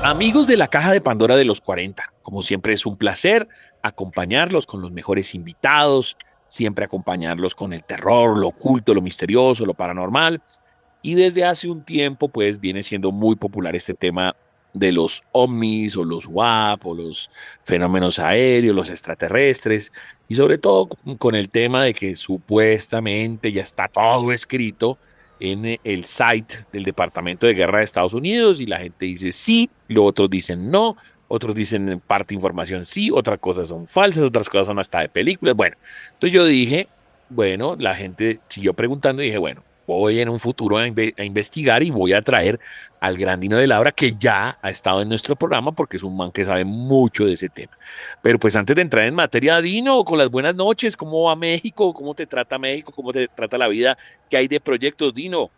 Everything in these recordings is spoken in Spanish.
Amigos de la Caja de Pandora de los 40, como siempre es un placer acompañarlos con los mejores invitados, siempre acompañarlos con el terror, lo oculto, lo misterioso, lo paranormal. Y desde hace un tiempo, pues viene siendo muy popular este tema de los ovnis o los WAP o los fenómenos aéreos, los extraterrestres, y sobre todo con el tema de que supuestamente ya está todo escrito en el site del Departamento de Guerra de Estados Unidos y la gente dice sí, los otros dicen no, otros dicen en parte información sí, otras cosas son falsas, otras cosas son hasta de películas. Bueno, entonces yo dije, bueno, la gente siguió preguntando y dije, bueno, voy en un futuro a investigar y voy a traer al gran Dino de Labra que ya ha estado en nuestro programa porque es un man que sabe mucho de ese tema. Pero pues antes de entrar en materia, Dino, con las buenas noches, ¿cómo va México? ¿Cómo te trata México? ¿Cómo te trata la vida? ¿Qué hay de proyectos, Dino?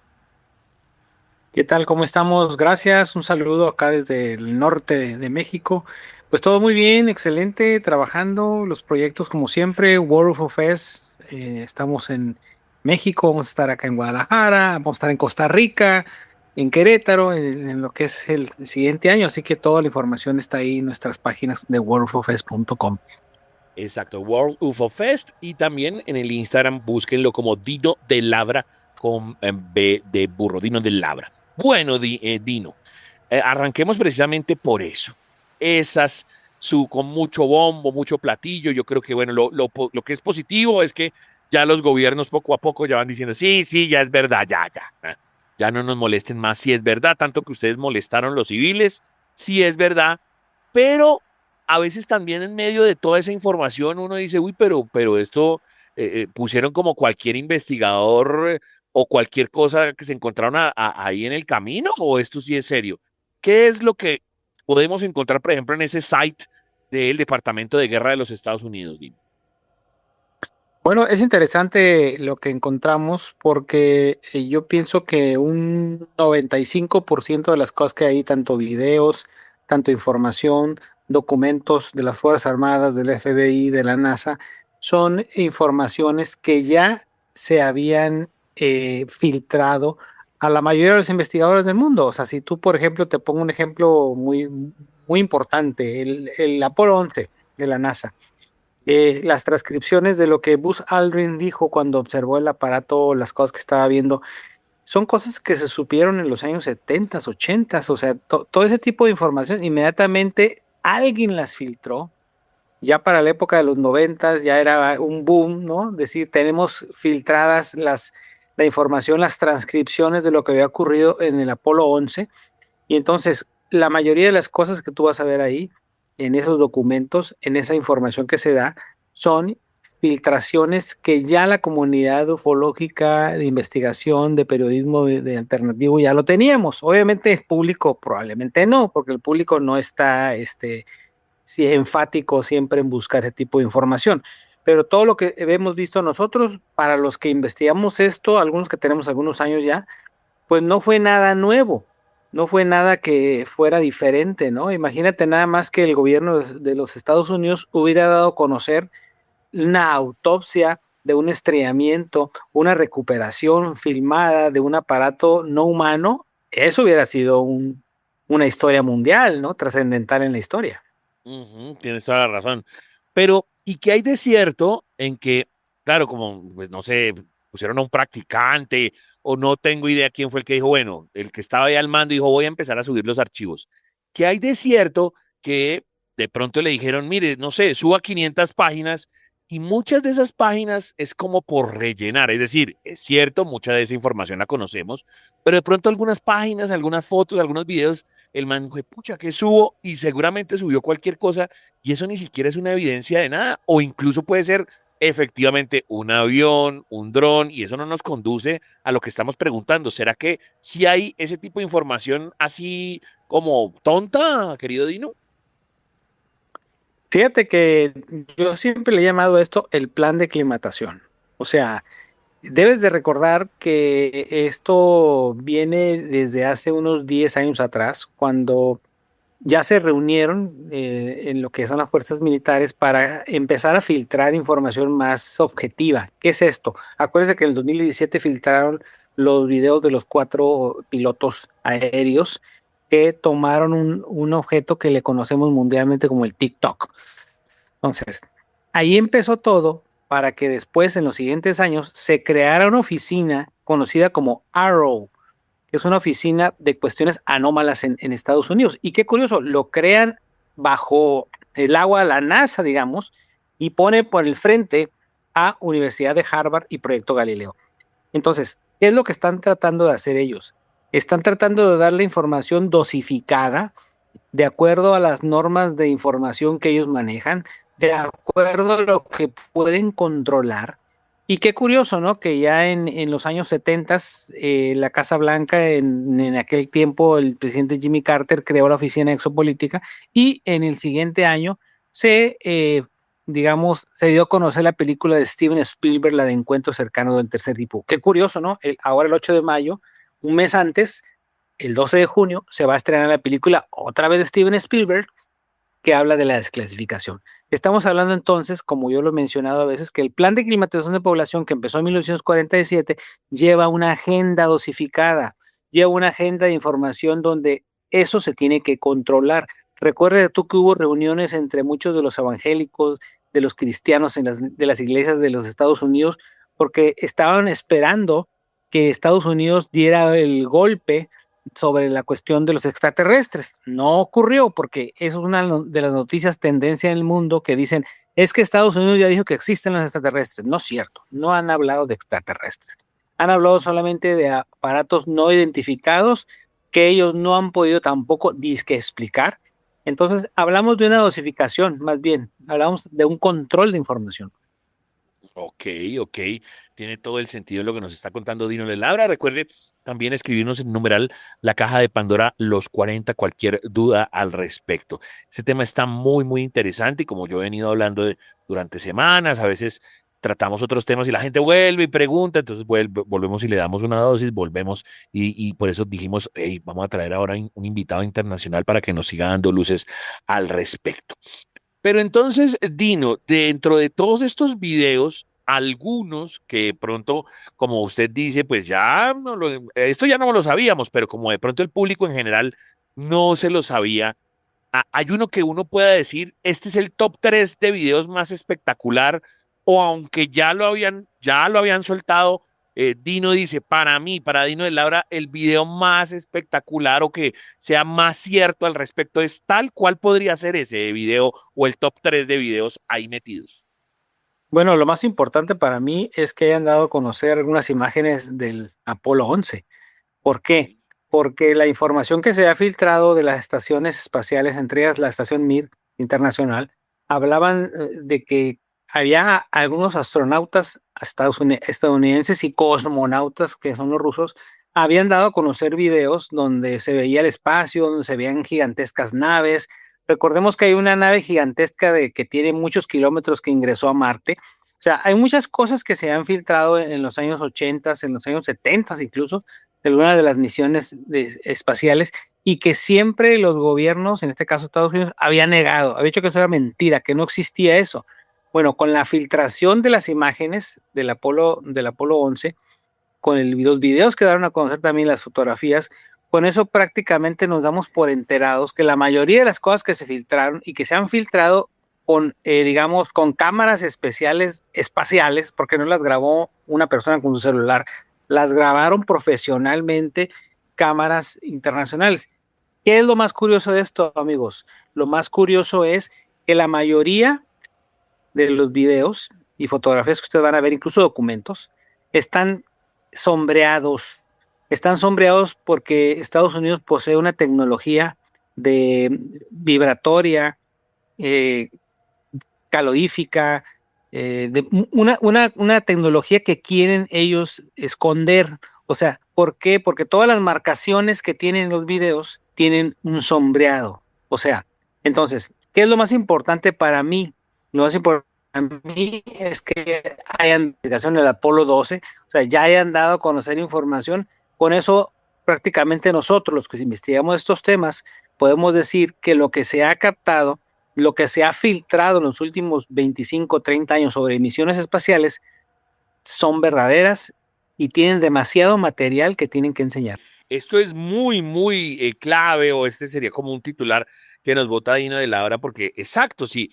¿Qué tal? ¿Cómo estamos? Gracias. Un saludo acá desde el norte de México. Pues todo muy bien, excelente, trabajando los proyectos como siempre, World of Fest. Estamos en México, vamos a estar acá en Guadalajara, vamos a estar en Costa Rica, en Querétaro, en lo que es el siguiente año. Así que toda la información está ahí en nuestras páginas de worldofest.com. Exacto, World UFO Fest y también en el Instagram búsquenlo como Dino de Labra con B de burro, Dino de Labra. Bueno, Dino, arranquemos precisamente por eso. Esas, con mucho bombo, mucho platillo, yo creo que, bueno, lo que es positivo es que ya los gobiernos poco a poco ya van diciendo, sí, sí, ya es verdad, ya no nos molesten más, si es verdad, tanto que ustedes molestaron los civiles, sí es verdad, pero a veces también en medio de toda esa información uno dice, uy, pero esto pusieron como cualquier investigador o cualquier cosa que se encontraron ahí en el camino, o esto sí es serio. ¿Qué es lo que podemos encontrar, por ejemplo, en ese site del Departamento de Guerra de los Estados Unidos, Dino? Bueno, es interesante lo que encontramos porque yo pienso que un 95% de las cosas que hay, tanto videos, tanto información, documentos de las Fuerzas Armadas, del FBI, de la NASA, son informaciones que ya se habían filtrado a la mayoría de los investigadores del mundo. O sea, si tú, por ejemplo, te pongo un ejemplo muy importante, el Apolo 11 de la NASA, las transcripciones de lo que Buzz Aldrin dijo cuando observó el aparato, las cosas que estaba viendo, son cosas que se supieron en los años 70, 80, o sea, todo ese tipo de información, inmediatamente alguien las filtró. Ya para la época de los 90 ya era un boom, ¿no? Decir, tenemos filtradas la información, las transcripciones de lo que había ocurrido en el Apolo 11. Y entonces, la mayoría de las cosas que tú vas a ver ahí, en esos documentos, en esa información que se da, son filtraciones que ya la comunidad ufológica de investigación, de periodismo de alternativo ya lo teníamos. Obviamente es público, probablemente no, porque el público no está sí, enfático siempre en buscar ese tipo de información. Pero todo lo que hemos visto nosotros, para los que investigamos esto, algunos que tenemos algunos años ya, pues no fue nada nuevo, no fue nada que fuera diferente, ¿no? Imagínate nada más que el gobierno de los Estados Unidos hubiera dado a conocer una autopsia de un estrellamiento, una recuperación filmada de un aparato no humano, eso hubiera sido una historia mundial, ¿no? Trascendental en la historia. Ujú, tienes toda la razón. Pero, ¿y qué hay de cierto en que, claro, como, pues no sé, pusieron a un practicante o no tengo idea quién fue el que dijo, bueno, el que estaba ahí al mando dijo, voy a empezar a subir los archivos? ¿Qué hay de cierto que de pronto le dijeron, mire, no sé, suba 500 páginas y muchas de esas páginas es como por rellenar? Es decir, es cierto, mucha de esa información la conocemos, pero de pronto algunas páginas, algunas fotos, algunos videos el man fue, pucha, que subo y seguramente subió cualquier cosa y eso ni siquiera es una evidencia de nada o incluso puede ser efectivamente un avión, un dron y eso no nos conduce a lo que estamos preguntando. ¿Será que si hay ese tipo de información así como tonta, querido Dino? Fíjate que yo siempre le he llamado esto el plan de aclimatación. O sea, debes de recordar que esto viene desde hace unos 10 años atrás, cuando ya se reunieron en lo que son las fuerzas militares para empezar a filtrar información más objetiva. ¿Qué es esto? Acuérdense que en el 2017 filtraron los videos de los cuatro pilotos aéreos que tomaron un objeto que le conocemos mundialmente como el TikTok. Entonces, ahí empezó todo para que después, en los siguientes años, se creara una oficina conocida como Arrow, que es una oficina de cuestiones anómalas en Estados Unidos. Y qué curioso, lo crean bajo el agua la NASA, digamos, y pone por el frente a Universidad de Harvard y Proyecto Galileo. Entonces, ¿qué es lo que están tratando de hacer ellos? Están tratando de dar la información dosificada de acuerdo a las normas de información que ellos manejan, de acuerdo a lo que pueden controlar. Y qué curioso, ¿no? Que ya en los años 70, la Casa Blanca, en aquel tiempo el presidente Jimmy Carter creó la Oficina Exopolítica y en el siguiente año digamos, se dio a conocer la película de Steven Spielberg, la de Encuentro Cercano del Tercer Tipo. Qué curioso, ¿no? Ahora el 8 de mayo, un mes antes, el 12 de junio, se va a estrenar la película otra vez de Steven Spielberg, que habla de la desclasificación. Estamos hablando entonces, como yo lo he mencionado a veces, que el plan de climatización de población que empezó en 1947 lleva una agenda dosificada, lleva una agenda de información donde eso se tiene que controlar. Recuerda tú que hubo reuniones entre muchos de los evangélicos, de los cristianos de las iglesias de los Estados Unidos, porque estaban esperando que Estados Unidos diera el golpe sobre la cuestión de los extraterrestres. No ocurrió porque eso es una de las noticias tendencia en el mundo que dicen, es que Estados Unidos ya dijo que existen los extraterrestres. No es cierto, no han hablado de extraterrestres. Han hablado solamente de aparatos no identificados que ellos no han podido tampoco disque explicar. Entonces, hablamos de una dosificación, más bien, hablamos de un control de información. Ok, ok. Tiene todo el sentido lo que nos está contando Dino Labra. Recuerde también escribirnos en numeral la caja de Pandora los 40, cualquier duda al respecto. Este tema está muy, muy interesante y como yo he venido hablando durante semanas, a veces tratamos otros temas y la gente vuelve y pregunta, entonces volvemos y le damos una dosis, volvemos y por eso dijimos, hey, vamos a traer ahora un invitado internacional para que nos siga dando luces al respecto. Pero entonces, Dino, dentro de todos estos videos, algunos que de pronto, como usted dice, pues ya esto ya no lo sabíamos, pero como de pronto el público en general no se lo sabía, hay uno que uno pueda decir, este es el top 3 de videos más espectacular, o aunque ya lo habían soltado, Dino dice, para mí, para Dino de Laura, el video más espectacular o que sea más cierto al respecto es tal cual podría ser ese video o el top 3 de videos ahí metidos. Bueno, lo más importante para mí es que hayan dado a conocer algunas imágenes del Apolo 11. ¿Por qué? Porque la información que se ha filtrado de las estaciones espaciales, entre ellas la estación Mir internacional, hablaban de que había algunos astronautas estadounidenses y cosmonautas, que son los rusos, habían dado a conocer videos donde se veía el espacio, donde se veían gigantescas naves. Recordemos que hay una nave gigantesca que tiene muchos kilómetros que ingresó a Marte. O sea, hay muchas cosas que se han filtrado en los años 80, en los años 70 incluso, de alguna de las misiones espaciales y que siempre los gobiernos, en este caso Estados Unidos, había negado, había dicho que eso era mentira, que no existía eso. Bueno, con la filtración de las imágenes del Apolo 11, con los videos que daron a conocer también las fotografías, con eso prácticamente nos damos por enterados que la mayoría de las cosas que se filtraron y que se han filtrado con, digamos, con cámaras especiales espaciales, porque no las grabó una persona con su celular, las grabaron profesionalmente cámaras internacionales. ¿Qué es lo más curioso de esto, amigos? Lo más curioso es que la mayoría de los videos y fotografías que ustedes van a ver, incluso documentos, están sombreados. Están sombreados porque Estados Unidos posee una tecnología de vibratoria, eh, calorífica, una tecnología que quieren ellos esconder. O sea, ¿por qué? Porque todas las marcaciones que tienen los videos tienen un sombreado. O sea, entonces, ¿qué es lo más importante para mí? Lo más importante para mí es que hayan investigación del Apolo 12, o sea, ya hayan dado a conocer información. Con eso, prácticamente nosotros, los que investigamos estos temas, podemos decir que lo que se ha captado, lo que se ha filtrado en los últimos 25, 30 años sobre misiones espaciales son verdaderas y tienen demasiado material que tienen que enseñar. esto es muy, muy clave, o este sería como un titular que nos bota Dino de la hora, porque exacto, si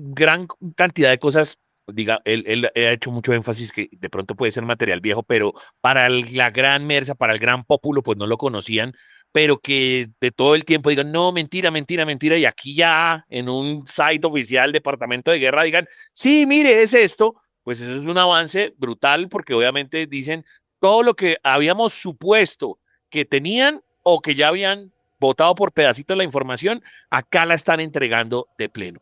gran cantidad de cosas, diga, él ha hecho mucho énfasis que de pronto puede ser material viejo, pero para la gran mersa, para el gran pópulo, pues no lo conocían, pero que de todo el tiempo digan, no, mentira, mentira, mentira, y aquí ya en un site oficial, Departamento de Guerra, digan, sí, mire, es esto, pues eso es un avance brutal, porque obviamente dicen todo lo que habíamos supuesto que tenían o que ya habían votado por pedacitos la información, acá la están entregando de pleno.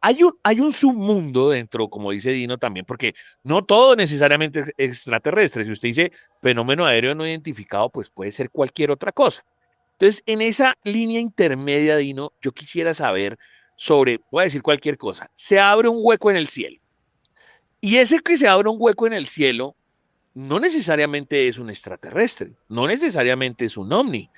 Hay un submundo dentro, como dice Dino también, porque no todo necesariamente es extraterrestre. Si usted dice fenómeno aéreo no identificado, pues puede ser cualquier otra cosa. Entonces, en esa línea intermedia, Dino, yo quisiera saber sobre, voy a decir cualquier cosa, se abre un hueco en el cielo. Y ese que se abre un hueco en el cielo no necesariamente es un extraterrestre, no necesariamente es un ovni.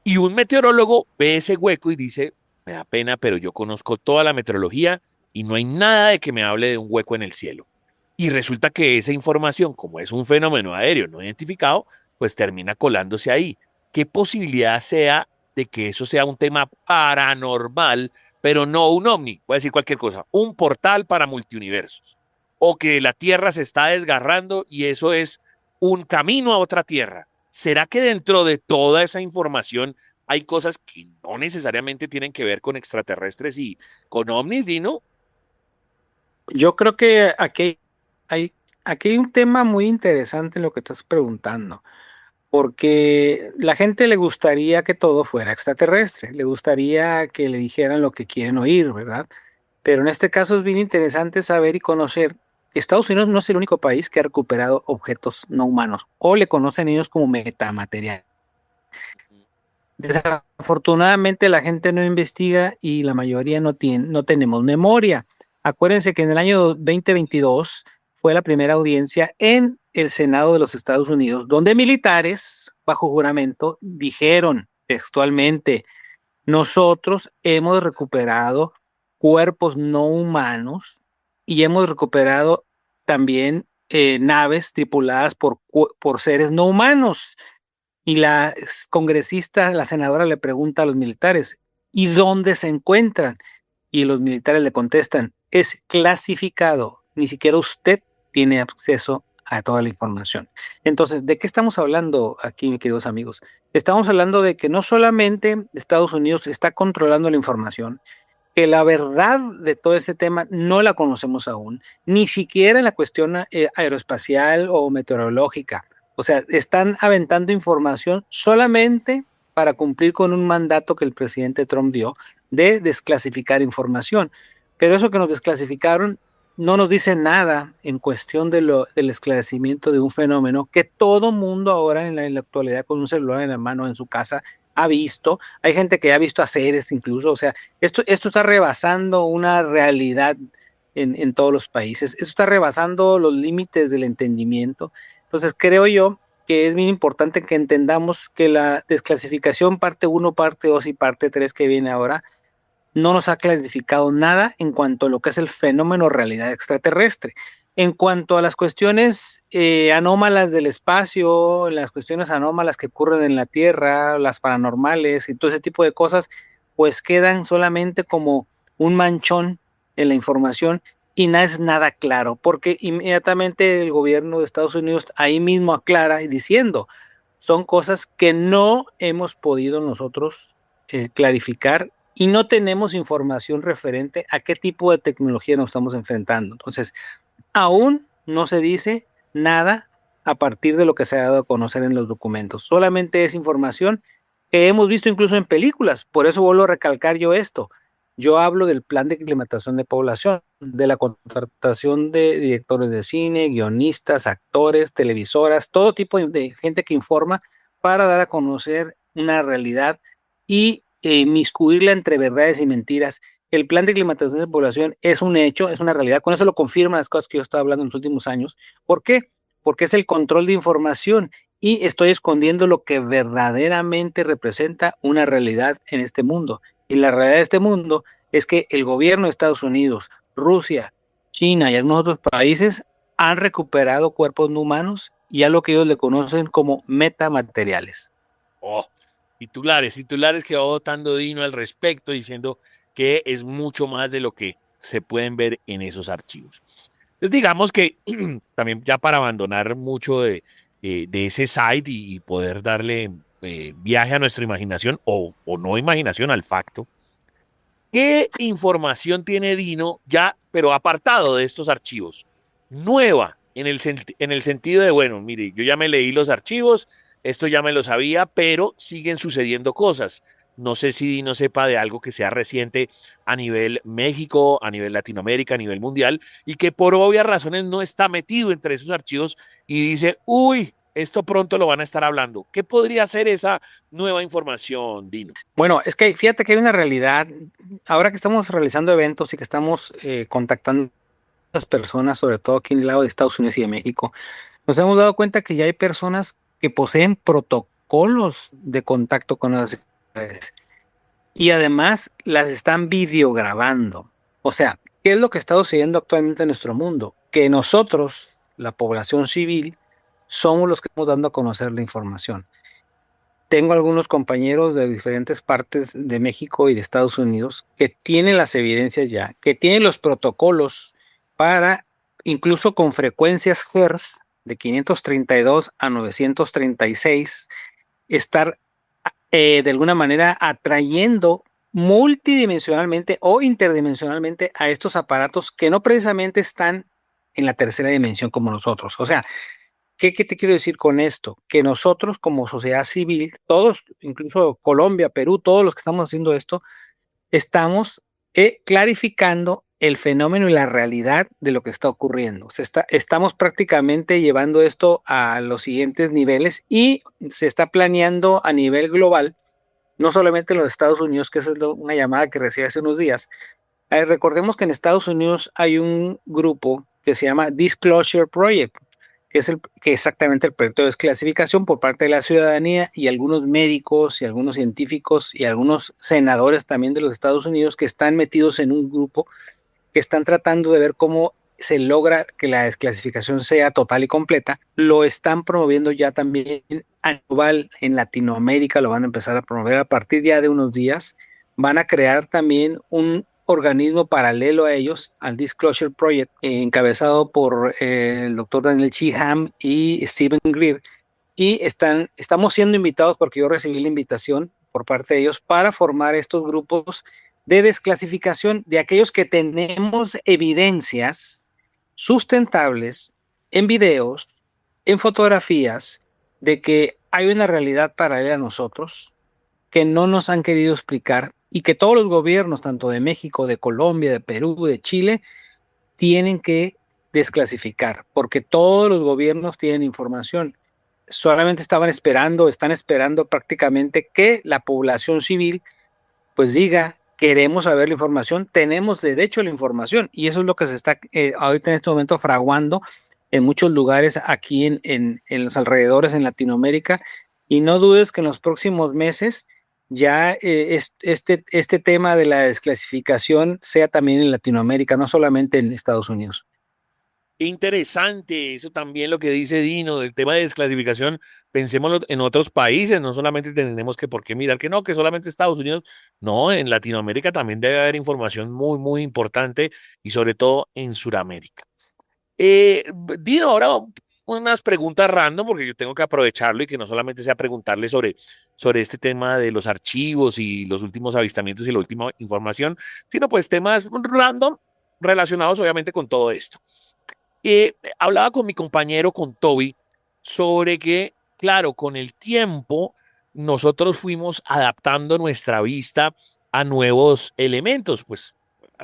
Y un meteorólogo ve ese hueco y dice, me da pena, pero yo conozco toda la meteorología y no hay nada de que me hable de un hueco en el cielo. Y resulta que esa información, como es un fenómeno aéreo no identificado, pues termina colándose ahí. ¿Qué posibilidad sea de que eso sea un tema paranormal, pero no un ovni? Voy a decir cualquier cosa, un portal para multiuniversos. O que la Tierra se está desgarrando y eso es un camino a otra Tierra. ¿Será que dentro de toda esa información hay cosas que no necesariamente tienen que ver con extraterrestres y con ovnis, Dino? Yo creo que hay, aquí hay un tema muy interesante en lo que estás preguntando, porque la gente le gustaría que todo fuera extraterrestre, le gustaría que le dijeran lo que quieren oír, ¿verdad? Pero en este caso es bien interesante saber y conocer. Estados Unidos no es el único país que ha recuperado objetos no humanos, o le conocen ellos como metamaterial. Desafortunadamente la gente no investiga y la mayoría no tenemos memoria. Acuérdense que en el año 2022 fue la primera audiencia en el Senado de los Estados Unidos, donde militares, bajo juramento, dijeron textualmente: nosotros hemos recuperado cuerpos no humanos y hemos recuperado también naves tripuladas por seres no humanos. Y la congresista, la senadora, le pregunta a los militares, ¿y dónde se encuentran? Y los militares le contestan, es clasificado, ni siquiera usted tiene acceso a toda la información. Entonces, ¿de qué estamos hablando aquí, mis queridos amigos? Estamos hablando de que no solamente Estados Unidos está controlando la información, que la verdad de todo ese tema no la conocemos aún, ni siquiera en la cuestión aeroespacial o meteorológica. O sea, están aventando información solamente para cumplir con un mandato que el presidente Trump dio de desclasificar información. Pero eso que nos desclasificaron no nos dice nada en cuestión del esclarecimiento de un fenómeno que todo mundo ahora en la actualidad con un celular en la mano en su casa ha visto. Hay gente que ha visto a seres incluso. O sea, esto está rebasando una realidad en todos los países. Esto está rebasando los límites del entendimiento. Entonces, creo yo que es bien importante que entendamos que la desclasificación parte uno, parte 2 y parte 3 que viene ahora no nos ha clasificado nada en cuanto a lo que es el fenómeno realidad extraterrestre. En cuanto a las cuestiones anómalas del espacio, las cuestiones anómalas que ocurren en la Tierra, las paranormales y todo ese tipo de cosas, pues quedan solamente como un manchón en la información y no es nada claro, porque inmediatamente el gobierno de Estados Unidos ahí mismo aclara y diciendo, son cosas que no hemos podido nosotros clarificar y no tenemos información referente a qué tipo de tecnología nos estamos enfrentando. Entonces, aún no se dice nada a partir de lo que se ha dado a conocer en los documentos. Solamente es información que hemos visto incluso en películas. Por eso vuelvo a recalcar yo esto. Yo hablo del plan de aclimatación de población, de la contratación de directores de cine, guionistas, actores, televisoras, todo tipo de gente que informa para dar a conocer una realidad y miscuirla entre verdades y mentiras. El plan de climatización de población es un hecho, es una realidad. Con eso lo confirman las cosas que yo estoy hablando en los últimos años. ¿Por qué? Porque es el control de información y estoy escondiendo lo que verdaderamente representa una realidad en este mundo. Y la realidad de este mundo es que el gobierno de Estados Unidos, Rusia, China y algunos otros países han recuperado cuerpos no humanos y a lo que ellos le conocen como metamateriales. Oh, titulares que va votando Dino al respecto, diciendo que es mucho más de lo que se pueden ver en esos archivos. Entonces, digamos que también ya para abandonar mucho de ese site y poder darle viaje a nuestra imaginación o no imaginación, al facto, ¿qué información tiene Dino ya, pero apartado de estos archivos? Nueva, en el sentido de, bueno, mire, yo ya me leí los archivos, esto ya me lo sabía, pero siguen sucediendo cosas. No sé si Dino sepa de algo que sea reciente a nivel México, a nivel Latinoamérica, a nivel mundial, y que por obvias razones no está metido entre esos archivos y dice, uy, esto pronto lo van a estar hablando. ¿Qué podría ser esa nueva información, Dino? Bueno, es que fíjate que hay una realidad. Ahora que estamos realizando eventos y que estamos contactando a las personas, sobre todo aquí en el lado de Estados Unidos y de México, nos hemos dado cuenta que ya hay personas que poseen protocolos de contacto con las autoridades y además las están videograbando. O sea, ¿qué es lo que está sucediendo actualmente en nuestro mundo? Que nosotros, la población civil, somos los que estamos dando a conocer la información. Tengo algunos compañeros de diferentes partes de México y de Estados Unidos que tienen las evidencias ya, que tienen los protocolos para, incluso con frecuencias Hertz de 532 a 936, estar de alguna manera atrayendo multidimensionalmente o interdimensionalmente a estos aparatos que no precisamente están en la tercera dimensión como nosotros. O sea, ¿qué te quiero decir con esto? Que nosotros como sociedad civil, todos, incluso Colombia, Perú, todos los que estamos haciendo esto, estamos clarificando el fenómeno y la realidad de lo que está ocurriendo. Estamos prácticamente llevando esto a los siguientes niveles y se está planeando a nivel global, no solamente en los Estados Unidos, que esa es una llamada que recibí hace unos días. Recordemos que en Estados Unidos hay un grupo que se llama Disclosure Project, que es exactamente el proyecto de desclasificación por parte de la ciudadanía y algunos médicos y algunos científicos y algunos senadores también de los Estados Unidos que están metidos en un grupo que están tratando de ver cómo se logra que la desclasificación sea total y completa. Lo están promoviendo ya también a global en Latinoamérica, lo van a empezar a promover a partir ya de unos días. Van a crear también un organismo paralelo a ellos, al Disclosure Project, encabezado por el doctor Daniel Chiham y Stephen Greer. Y estamos siendo invitados, porque yo recibí la invitación por parte de ellos, para formar estos grupos de desclasificación de aquellos que tenemos evidencias sustentables en videos, en fotografías, de que hay una realidad paralela a nosotros que no nos han querido explicar y que todos los gobiernos, tanto de México, de Colombia, de Perú, de Chile, tienen que desclasificar, porque todos los gobiernos tienen información. Solamente están esperando prácticamente que la población civil pues diga, queremos saber la información, tenemos derecho a la información, y eso es lo que se está ahorita en este momento fraguando en muchos lugares aquí en los alrededores en Latinoamérica, y no dudes que en los próximos meses ya este tema de la desclasificación sea también en Latinoamérica, no solamente en Estados Unidos. Interesante, eso también lo que dice Dino del tema de desclasificación. Pensémoslo en otros países, no solamente tenemos que por qué mirar que no, que solamente Estados Unidos, no, en Latinoamérica también debe haber información muy, muy importante y sobre todo en Sudamérica. Dino, ahora unas preguntas random, porque yo tengo que aprovecharlo y que no solamente sea preguntarle sobre este tema de los archivos y los últimos avistamientos y la última información, sino pues temas random relacionados obviamente con todo esto. Hablaba con mi compañero, con Toby, sobre que, claro, con el tiempo nosotros fuimos adaptando nuestra vista a nuevos elementos. Pues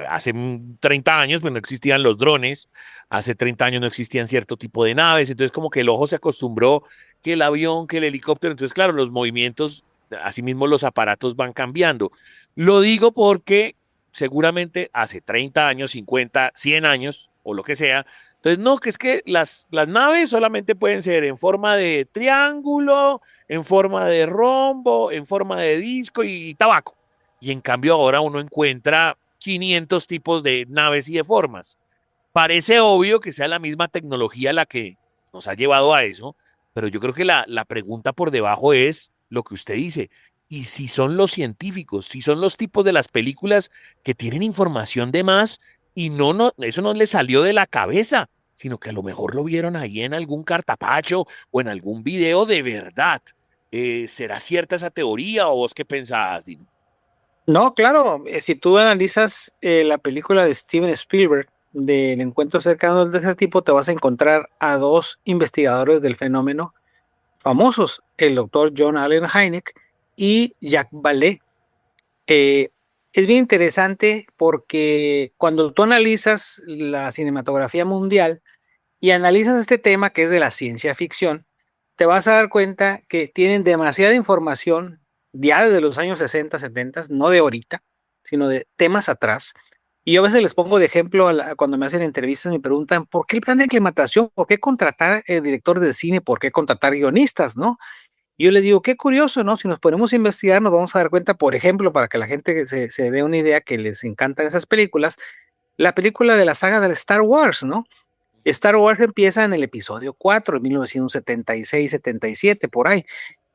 hace 30 años pues, no existían los drones, hace 30 años no existían cierto tipo de naves, entonces como que el ojo se acostumbró que el avión, que el helicóptero, entonces claro, los movimientos, asimismo los aparatos van cambiando. Lo digo porque seguramente hace 30 años, 50, 100 años o lo que sea, entonces, no, que es que las naves solamente pueden ser en forma de triángulo, en forma de rombo, en forma de disco y tabaco. Y en cambio ahora uno encuentra 500 tipos de naves y de formas. Parece obvio que sea la misma tecnología la que nos ha llevado a eso, pero yo creo que la pregunta por debajo es lo que usted dice. Y si son los científicos, si son los tipos de las películas que tienen información de más y eso no les salió de la cabeza, sino que a lo mejor lo vieron ahí en algún cartapacho o en algún video de verdad. ¿Será cierta esa teoría o vos qué pensás, Dino? No, claro, si tú analizas la película de Steven Spielberg del encuentro cercano de ese tipo, te vas a encontrar a dos investigadores del fenómeno famosos, el doctor John Allen Hynek y Jacques Vallée. Eh, es bien interesante porque cuando tú analizas la cinematografía mundial y analizas este tema que es de la ciencia ficción, te vas a dar cuenta que tienen demasiada información ya desde los años 60, 70, no de ahorita, sino de temas atrás. Y yo a veces les pongo de ejemplo cuando me hacen entrevistas, me preguntan, ¿por qué el plan de aclimatación? ¿Por qué contratar director de cine? ¿Por qué contratar guionistas? ¿No? Y yo les digo, qué curioso, ¿no? Si nos ponemos a investigar, nos vamos a dar cuenta, por ejemplo, para que la gente se dé una idea que les encantan esas películas, la película de la saga de Star Wars, ¿no? Star Wars empieza en el episodio 4, en 1976, 77, por ahí,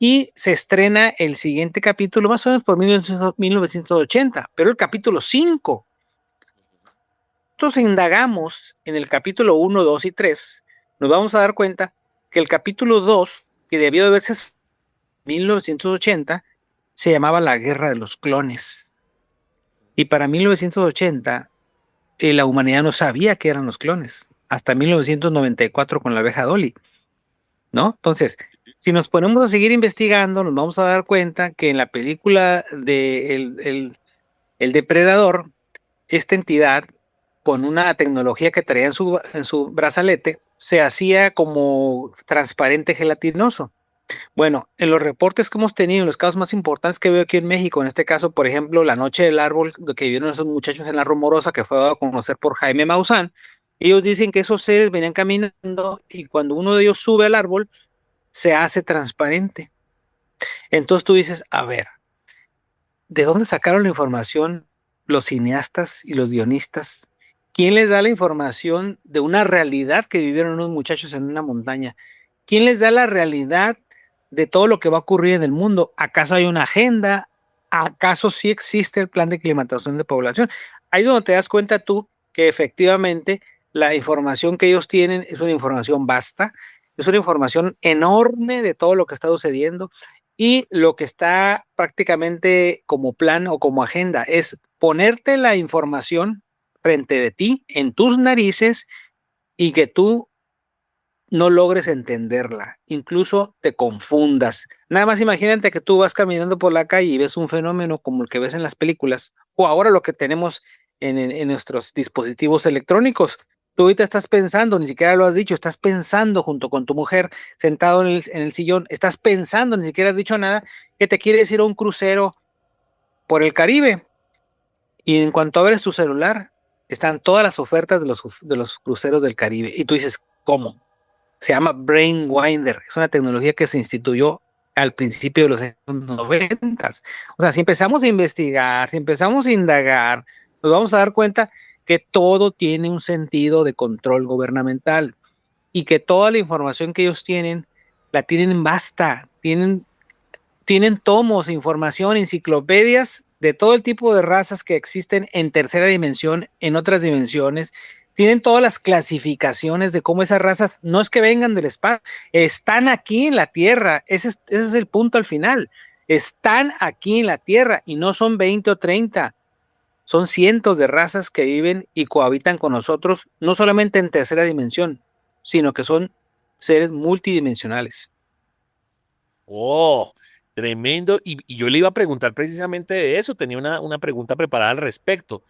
y se estrena el siguiente capítulo más o menos por 1980, pero el capítulo 5. Entonces indagamos en el capítulo 1, 2 y 3, nos vamos a dar cuenta que el capítulo 2, que debió de verse 1980, se llamaba La Guerra de los Clones. Y para 1980, la humanidad no sabía qué eran los clones, hasta 1994 con la abeja Dolly, ¿no? Entonces, si nos ponemos a seguir investigando, nos vamos a dar cuenta que en la película de el Depredador, esta entidad, con una tecnología que traía en su brazalete, se hacía como transparente gelatinoso. Bueno, en los reportes que hemos tenido, en los casos más importantes que veo aquí en México, en este caso, por ejemplo, la noche del árbol que vivieron esos muchachos en la Rumorosa, que fue dado a conocer por Jaime Maussan, ellos dicen que esos seres venían caminando y cuando uno de ellos sube al árbol, se hace transparente. Entonces tú dices, a ver, ¿de dónde sacaron la información los cineastas y los guionistas? ¿Quién les da la información de una realidad que vivieron unos muchachos en una montaña? ¿Quién les da la realidad de todo lo que va a ocurrir en el mundo? ¿Acaso hay una agenda? ¿Acaso sí existe el plan de climatización de población? Ahí es donde te das cuenta tú que efectivamente la información que ellos tienen es una información vasta, es una información enorme de todo lo que está sucediendo y lo que está prácticamente como plan o como agenda es ponerte la información frente de ti, en tus narices, y que tú no logres entenderla, incluso te confundas. Nada más imagínate que tú vas caminando por la calle y ves un fenómeno como el que ves en las películas, o ahora lo que tenemos en nuestros dispositivos electrónicos. Tú ahorita estás pensando, ni siquiera lo has dicho, estás pensando junto con tu mujer sentado en el sillón, estás pensando, ni siquiera has dicho nada, que te quieres ir a un crucero por el Caribe. Y en cuanto abres tu celular, están todas las ofertas de los cruceros del Caribe. Y tú dices, ¿cómo? Se llama Brainwinder. Es una tecnología que se instituyó al principio de los años 90. O sea, si empezamos a investigar, si empezamos a indagar, nos vamos a dar cuenta que todo tiene un sentido de control gubernamental y que toda la información que ellos tienen, la tienen vasta, tienen tomos, información, enciclopedias de todo el tipo de razas que existen en tercera dimensión, en otras dimensiones. Tienen todas las clasificaciones de cómo esas razas no es que vengan del espacio, están aquí en la Tierra. Ese es el punto al final. Están aquí en la Tierra y no son 20 o 30. Son cientos de razas que viven y cohabitan con nosotros, no solamente en tercera dimensión, sino que son seres multidimensionales. Oh, tremendo. Y yo le iba a preguntar precisamente de eso, tenía una pregunta preparada al respecto.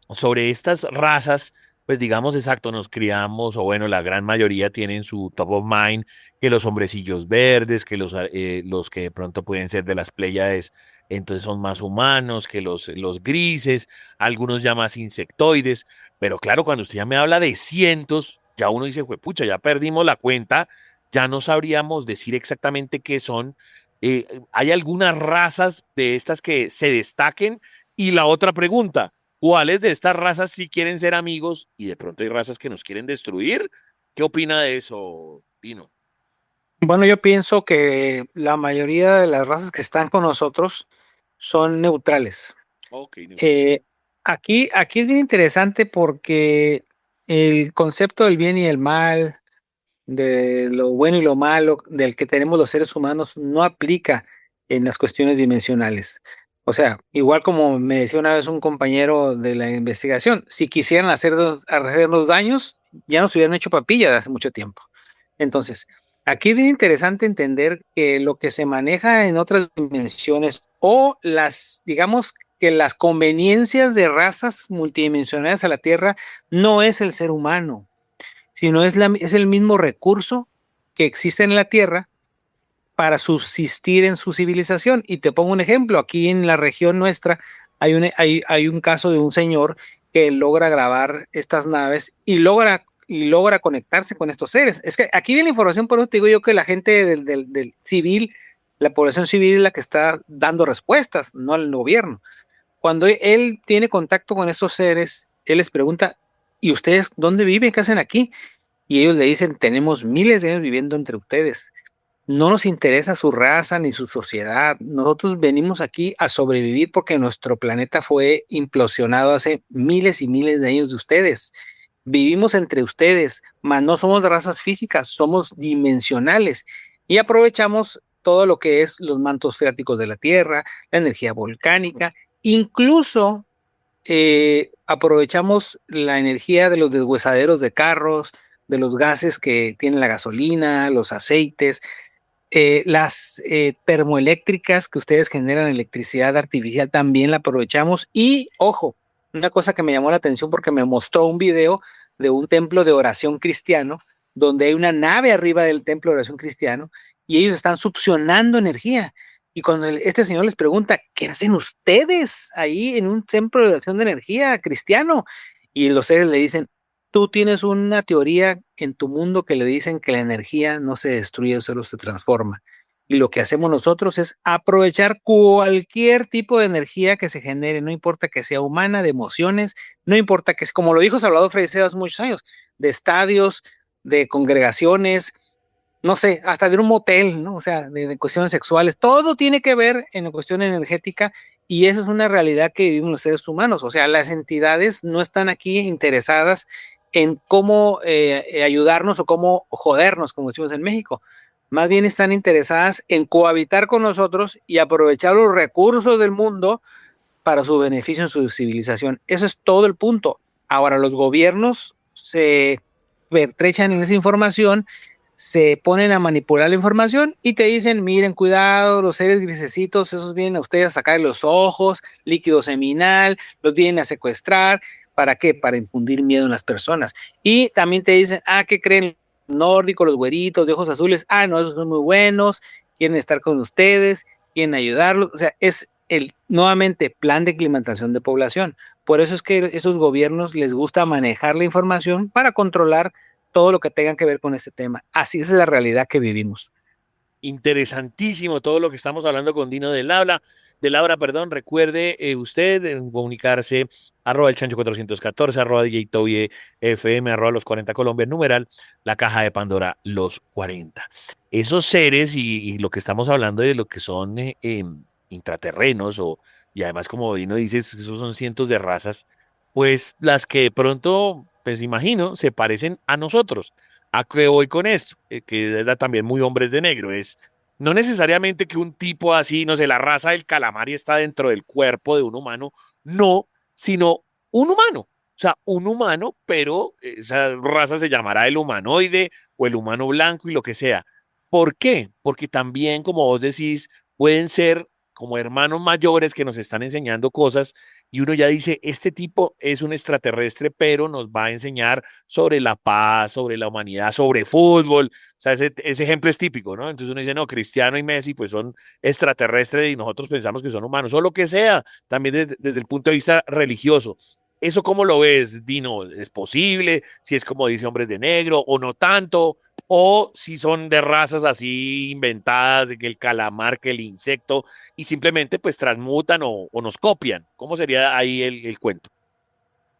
Sobre estas razas, pues digamos exacto, nos criamos, o bueno, la gran mayoría tienen su top of mind, que los hombrecillos verdes, que los que de pronto pueden ser de las Pléyades, entonces son más humanos, que los grises, algunos ya más insectoides, pero claro, cuando usted ya me habla de cientos, ya uno dice, pucha, ya perdimos la cuenta, ya no sabríamos decir exactamente qué son. ¿Hay algunas razas de estas que se destaquen? Y la otra pregunta, ¿cuáles de estas razas sí quieren ser amigos y de pronto hay razas que nos quieren destruir? ¿Qué opina de eso, Pino? Bueno, yo pienso que la mayoría de las razas que están con nosotros son neutrales. Ok, neutral. Eh, aquí es bien interesante porque el concepto del bien y el mal, de lo bueno y lo malo del que tenemos los seres humanos no aplica en las cuestiones dimensionales. O sea, igual como me decía una vez un compañero de la investigación, si quisieran hacernos daños, ya nos hubieran hecho papilla de hace mucho tiempo. Entonces, aquí es bien interesante entender que lo que se maneja en otras dimensiones o digamos que las conveniencias de razas multidimensionales a la Tierra no es el ser humano, sino es el mismo recurso que existe en la Tierra para subsistir en su civilización. Y te pongo un ejemplo, aquí en la región nuestra hay un caso de un señor que logra grabar estas naves y logra conectarse con estos seres. Es que aquí viene la información, por eso te digo yo que la gente del civil, la población civil es la que está dando respuestas, no el gobierno. Cuando él tiene contacto con estos seres, él les pregunta, ¿y ustedes dónde viven? ¿Qué hacen aquí? Y ellos le dicen, tenemos miles de años viviendo entre ustedes. No nos interesa su raza ni su sociedad. Nosotros venimos aquí a sobrevivir porque nuestro planeta fue implosionado hace miles y miles de años de ustedes. Vivimos entre ustedes, mas no somos razas físicas, somos dimensionales y aprovechamos todo lo que es los mantos freáticos de la Tierra, la energía volcánica, incluso aprovechamos la energía de los deshuesaderos de carros, de los gases que tiene la gasolina, los aceites, las termoeléctricas que ustedes generan electricidad artificial también la aprovechamos. Y ojo, una cosa que me llamó la atención porque me mostró un video de un templo de oración cristiano, donde hay una nave arriba del templo de oración cristiano y ellos están succionando energía. Y cuando este señor les pregunta, ¿qué hacen ustedes ahí en un templo de oración de energía cristiano? Y los seres le dicen, tú tienes una teoría en tu mundo que le dicen que la energía no se destruye, solo se transforma. Y lo que hacemos nosotros es aprovechar cualquier tipo de energía que se genere, no importa que sea humana, de emociones, no importa que es, como lo dijo Salvador Freixedo hace muchos años, de estadios, de congregaciones, no sé, hasta de un motel, ¿no? O sea, de cuestiones sexuales, todo tiene que ver en la cuestión energética y esa es una realidad que vivimos los seres humanos. O sea, las entidades no están aquí interesadas en cómo ayudarnos o cómo jodernos, como decimos en México. Más bien están interesadas en cohabitar con nosotros y aprovechar los recursos del mundo para su beneficio en su civilización. Eso es todo el punto. Ahora, los gobiernos se pertrechan en esa información, se ponen a manipular la información y te dicen, miren, cuidado, los seres grisecitos, esos vienen a ustedes a sacar los ojos, líquido seminal, los vienen a secuestrar. ¿Para qué? Para infundir miedo en las personas. Y también te dicen, ¿qué creen? Nórdicos, los güeritos de ojos azules, no, esos son muy buenos, quieren estar con ustedes, quieren ayudarlos. O sea, es nuevamente plan de aclimatación de población. Por eso es que esos gobiernos les gusta manejar la información para controlar todo lo que tenga que ver con este tema. Así es la realidad que vivimos. Interesantísimo todo lo que estamos hablando con Dino del Abra, perdón. Recuerde usted comunicarse arroba el chancho 414, arroba DJ Toby FM, arroba los 40 Colombia, numeral, la caja de Pandora, los 40. Esos seres y lo que estamos hablando de lo que son intraterrenos y además como Dino dice, esos son cientos de razas, pues las que de pronto, pues imagino, se parecen a nosotros. ¿A qué voy con esto? Que era también muy hombres de negro. Es no necesariamente que un tipo así, no sé, la raza del calamar y está dentro del cuerpo de un humano, no, sino un humano. O sea, un humano, pero esa raza se llamará el humanoide o el humano blanco y lo que sea. ¿Por qué? Porque también, como vos decís, pueden ser como hermanos mayores que nos están enseñando cosas y uno ya dice, este tipo es un extraterrestre, pero nos va a enseñar sobre la paz, sobre la humanidad, sobre fútbol. O sea, ese ejemplo es típico, ¿no? Entonces uno dice, no, Cristiano y Messi pues son extraterrestres y nosotros pensamos que son humanos, o lo que sea, también desde el punto de vista religioso. ¿Eso cómo lo ves, Dino? ¿Es posible? Si es como dice Hombres de Negro o no tanto, o si son de razas así inventadas, de que el calamar, que el insecto, y simplemente pues transmutan o nos copian. ¿Cómo sería ahí el cuento?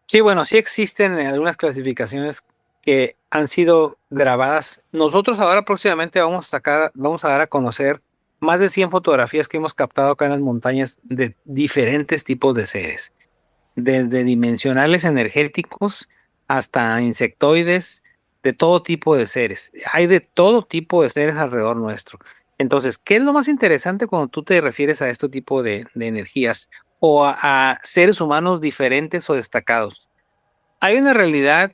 Sí, bueno, sí existen algunas clasificaciones que han sido grabadas. Nosotros ahora próximamente vamos a dar a conocer más de 100 fotografías que hemos captado acá en las montañas de diferentes tipos de seres, desde dimensionales energéticos hasta insectoides, de todo tipo de seres. Hay de todo tipo de seres alrededor nuestro. Entonces, ¿qué es lo más interesante cuando tú te refieres a este tipo de energías o a seres humanos diferentes o destacados? Hay una realidad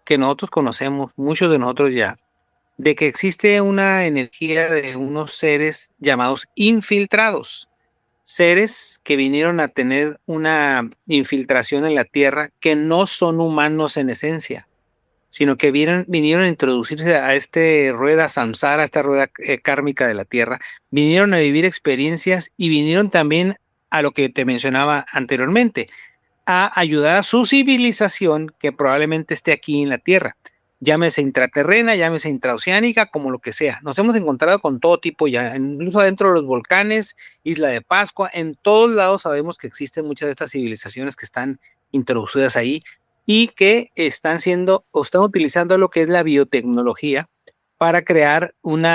que nosotros conocemos, muchos de nosotros ya, de que existe una energía de unos seres llamados infiltrados, seres que vinieron a tener una infiltración en la Tierra que no son humanos en esencia, sino que vinieron a introducirse a este rueda samsara, a esta rueda kármica de la Tierra, vinieron a vivir experiencias y vinieron también a lo que te mencionaba anteriormente, a ayudar a su civilización que probablemente esté aquí en la Tierra, llámese intraterrena, llámese intraoceánica, como lo que sea. Nos hemos encontrado con todo tipo ya, incluso adentro de los volcanes, Isla de Pascua, en todos lados sabemos que existen muchas de estas civilizaciones que están introducidas ahí y que están siendo o están utilizando lo que es la biotecnología para crear un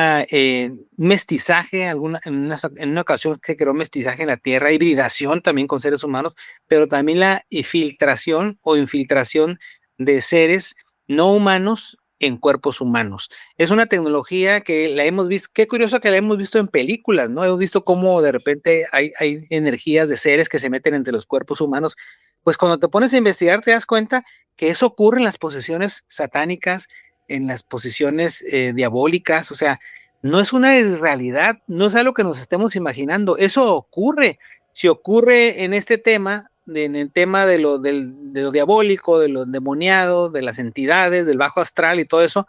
mestizaje, en una ocasión se creó mestizaje en la Tierra, hibridación también con seres humanos, pero también la filtración o infiltración de seres no humanos en cuerpos humanos. Es una tecnología que la hemos visto, qué curioso que la hemos visto en películas, ¿no? Hemos visto cómo de repente hay energías de seres que se meten entre los cuerpos humanos. Pues cuando te pones a investigar te das cuenta que eso ocurre en las posesiones satánicas, en las posiciones diabólicas, o sea, no es una realidad, no es algo que nos estemos imaginando, eso ocurre. Si ocurre en este tema, en el tema de lo diabólico, de lo demoniado, de las entidades, del bajo astral y todo eso,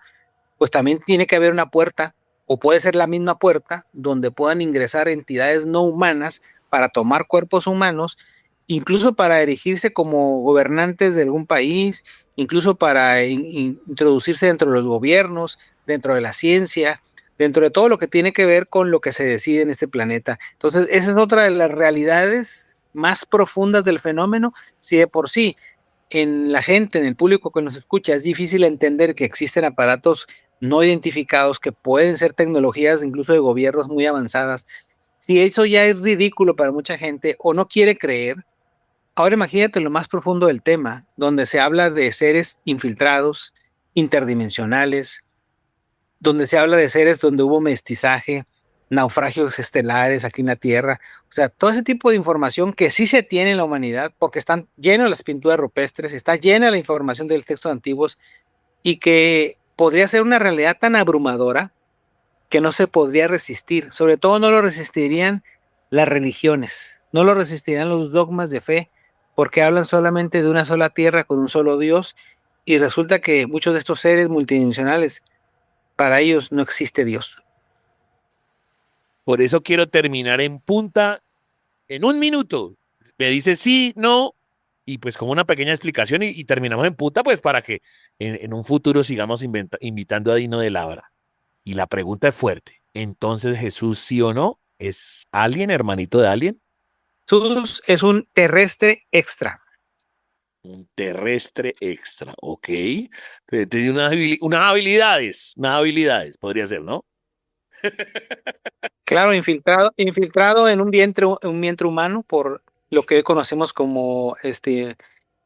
pues también tiene que haber una puerta, o puede ser la misma puerta, donde puedan ingresar entidades no humanas para tomar cuerpos humanos, incluso para erigirse como gobernantes de algún país, incluso para introducirse dentro de los gobiernos, dentro de la ciencia, dentro de todo lo que tiene que ver con lo que se decide en este planeta. Entonces, esa es otra de las realidades más profundas del fenómeno. Si de por sí en la gente, en el público que nos escucha, es difícil entender que existen aparatos no identificados que pueden ser tecnologías incluso de gobiernos muy avanzadas. Si eso ya es ridículo para mucha gente o no quiere creer, ahora imagínate lo más profundo del tema, donde se habla de seres infiltrados, interdimensionales, donde se habla de seres donde hubo mestizaje, naufragios estelares aquí en la Tierra, o sea, todo ese tipo de información que sí se tiene en la humanidad, porque están llenas las pinturas rupestres, está llena la información del texto antiguos y que podría ser una realidad tan abrumadora que no se podría resistir. Sobre todo no lo resistirían las religiones, no lo resistirían los dogmas de fe, porque hablan solamente de una sola tierra con un solo Dios y resulta que muchos de estos seres multidimensionales, para ellos no existe Dios. Por eso quiero terminar en punta en un minuto. Me dice sí, no, y pues como una pequeña explicación y terminamos en punta, pues para que en un futuro sigamos invitando a Dino de Labra. Y la pregunta es fuerte. Entonces, ¿Jesús sí o no? ¿Es alguien, hermanito de alguien? Jesús es un terrestre extra. Un terrestre extra, ok. Tiene unas habilidades, podría ser, ¿no? Claro, infiltrado en un vientre humano por lo que hoy conocemos como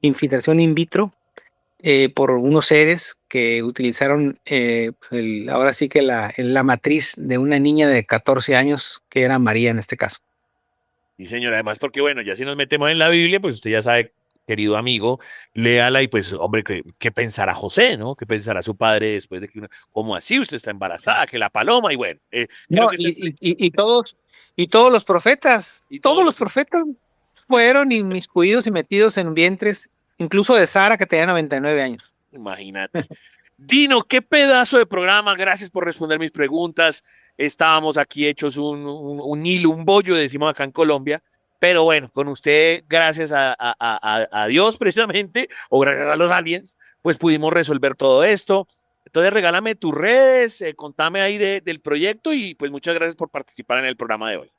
infiltración in vitro, por unos seres que utilizaron ahora sí que la matriz de una niña de 14 años, que era María en este caso. Y señor, además, porque bueno, ya si nos metemos en la Biblia, pues usted ya sabe, querido amigo, léala y pues, hombre, ¿qué pensará José, no? ¿Qué pensará su padre después de que cómo así usted está embarazada, que la paloma? Y bueno, ¿qué es lo No, que usted explica? y Y todos todos los los... profetas fueron inmiscuidos y metidos en vientres, incluso de Sara, que tenía 99 años. Imagínate. Dino, qué pedazo de programa. Gracias por responder mis preguntas. Estábamos aquí hechos un hilo, un bollo, decimos acá en Colombia. Pero bueno, con usted, gracias a Dios precisamente, o gracias a los aliens, pues pudimos resolver todo esto. Entonces, regálame tus redes, contame ahí del proyecto y pues muchas gracias por participar en el programa de hoy.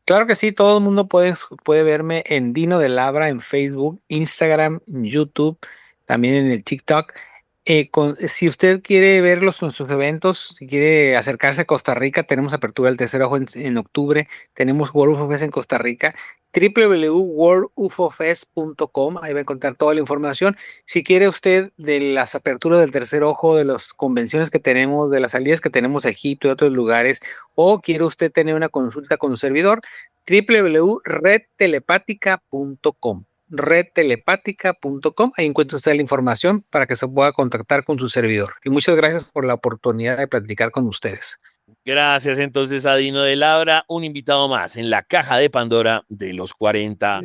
Claro que sí, todo el mundo puede verme en Dino de Labra en Facebook, Instagram, YouTube, también en el TikTok. Si usted quiere verlos en sus eventos, si quiere acercarse a Costa Rica, tenemos apertura del tercer ojo en octubre, tenemos World UFO Fest en Costa Rica, www.worldufofest.com, ahí va a encontrar toda la información. Si quiere usted de las aperturas del tercer ojo, de las convenciones que tenemos, de las salidas que tenemos a Egipto y otros lugares, o quiere usted tener una consulta con un servidor, www.redtelepática.com redtelepática.com. Ahí encuentra usted la información para que se pueda contactar con su servidor. Y muchas gracias por la oportunidad de platicar con ustedes. Gracias entonces a Dino de Labra, un invitado más en la caja de Pandora de los 40.